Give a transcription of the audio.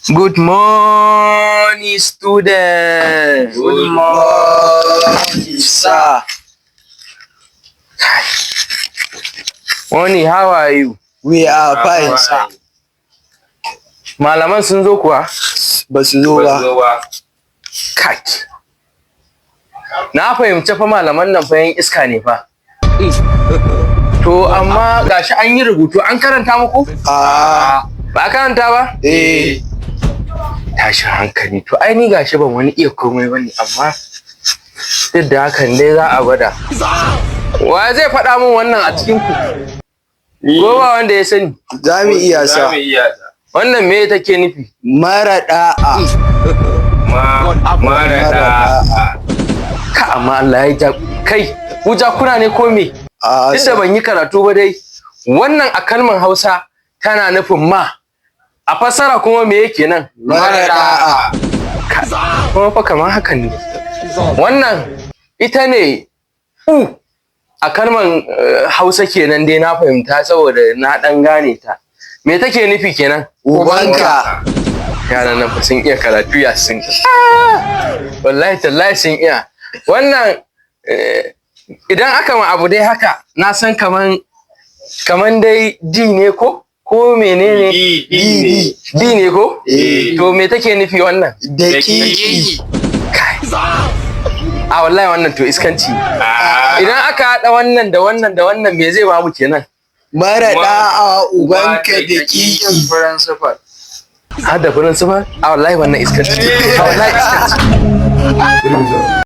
Good morning, student. Good morning, sir. Morning, how are you? We are fine, sir. Malaman sun zo kuwa? Ba su zo ba. Kai. Na fahimci fa malaman nan fa yan iska ne fa. To amma gashi an yi rubutu, an karanta muku? Ba a karanta ba? Tashin hankali. To ai ni gashi ban wani iya komai bane, amma duk da hakan dai za a gwada. Wa zai faɗa min wannan a cikin ku? Ko ba wanda ya sani? Za mu iya, sa. Wannan me take nufi? Mara da'a. Mara da'a. Ka amma Allah ya ja kai, ku jakuna ne ko me? Duk da ban yi karatu ba dai. Wannan a kalmar Hausa tana nufin ma. A fassara kuma me yake nan? Mara da'a. Kuma fa kamar hakan ne. Wannan ita ne a kalmar Hausa kenan dai na fahimta saboda na dan gane ta. Me take nufi kenan? Ubanka. Yaran nan fa sun iya karatu ya sun. Wallahi tallahi sun iya. Wannan idan aka ma abu dai haka na san kaman dai D ne ko menene? D ne ko? To me take nufi wannan? Daƙiƙi. Kai. A wallahi wannan to iskanci. Idan aka haɗa wannan da wannan me zai ba mu kenan? Mara da'a ubanka daƙiƙi. Har da principal? A wallahi wannan iskanci. A wallahi iskanci.